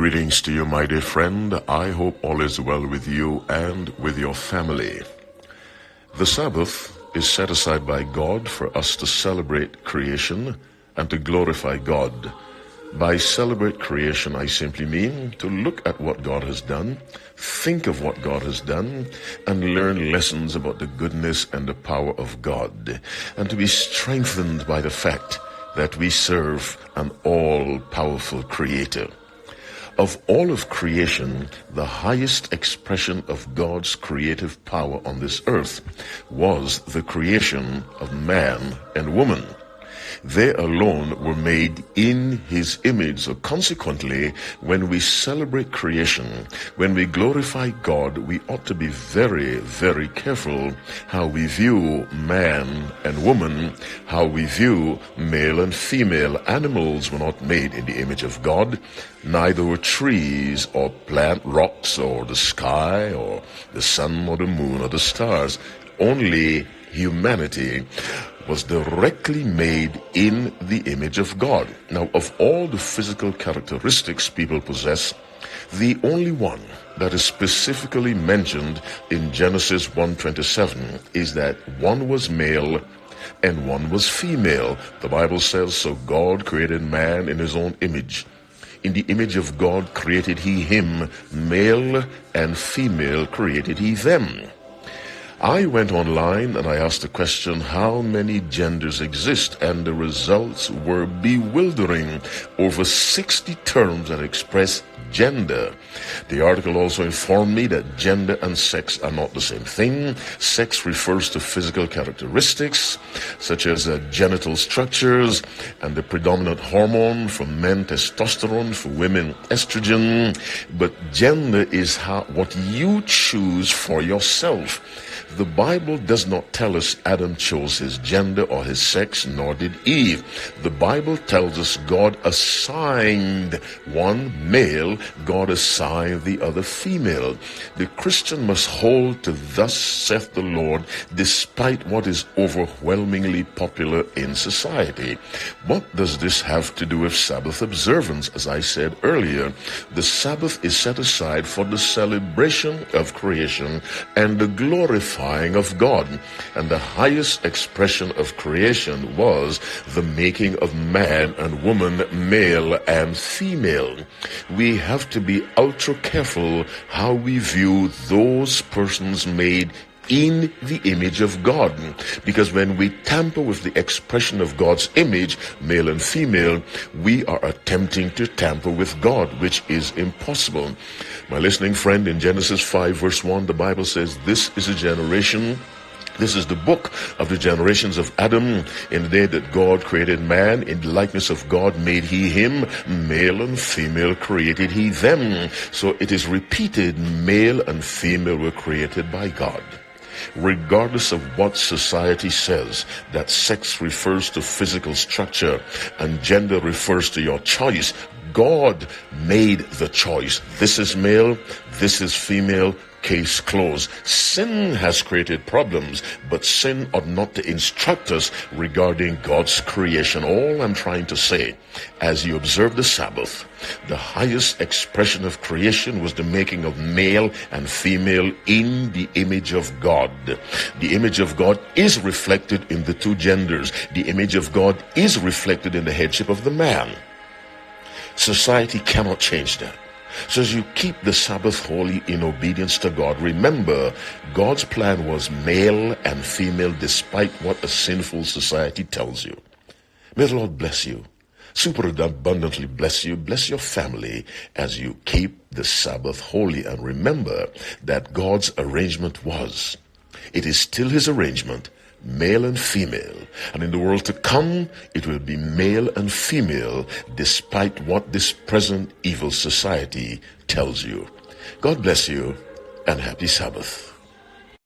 Greetings to you, my dear friend. I hope all is well with you and with your family. The Sabbath is set aside by God for us to celebrate creation and to glorify God. By celebrate creation, I simply mean to look at what God has done, think of what God has done, and learn lessons about the goodness and the power of God, and to be strengthened by the fact that we serve an all-powerful Creator. Of all of creation, the highest expression of God's creative power on this earth was the creation of man and woman. They alone were made in His image. So consequently, when we celebrate creation, when we glorify God, we ought to be very, very careful how we view man and woman, how we view male and female. Animals were not made in the image of God. Neither were trees or plant rocks or the sky or the sun or the moon or the stars. Only humanity was directly made in the image of God. Now, of all the physical characteristics people possess, the only one that is specifically mentioned in Genesis 1:27 is that one was male and one was female. The Bible says, so God created man in His own image. In the image of God created He him, male and female created He them. I went online and I asked the question, how many genders exist? And the results were bewildering. Over 60 terms that express gender. The article also informed me that gender and sex are not the same thing. Sex refers to physical characteristics such as genital structures and the predominant hormone. For men, testosterone; for women, estrogen. But gender is what you choose for yourself. The Bible does not tell us Adam chose his gender or his sex, nor did Eve. The Bible tells us God assigned one male, God assigned the other female. The Christian must hold to thus saith the Lord, despite what is overwhelmingly popular in society. What does this have to do with Sabbath observance? As I said earlier, the Sabbath is set aside for the celebration of creation and the glorifying of God, and the highest expression of creation was the making of man and woman, male and female. We have to be ultra careful how we view those persons made in the image of God, because when we tamper with the expression of God's image, male and female, we are attempting to tamper with God, which is impossible. My listening friend, in Genesis 5 verse 1, the Bible says, this is the book of the generations of Adam. In the day that God created man, in the likeness of God made He him, male and female created He them. So it is repeated, male and female were created by God. Regardless of what society says, that sex refers to physical structure and gender refers to your choice, God made the choice. This is male, this is female, case closed. Sin has created problems, but sin ought not to instruct us regarding God's creation. All I'm trying to say, as you observe the Sabbath, the highest expression of creation was the making of male and female in the image of God. The image of God is reflected in the two genders. The image of God is reflected in the headship of the man. Society cannot change that. So as you keep the Sabbath holy in obedience to God, remember, God's plan was male and female despite what a sinful society tells you. May the Lord bless you, super abundantly bless you, bless your family as you keep the Sabbath holy. And remember that God's arrangement was, it is still His arrangement, male and female, and in the world to come it will be male and female despite what this present evil society tells you. God bless you and happy Sabbath.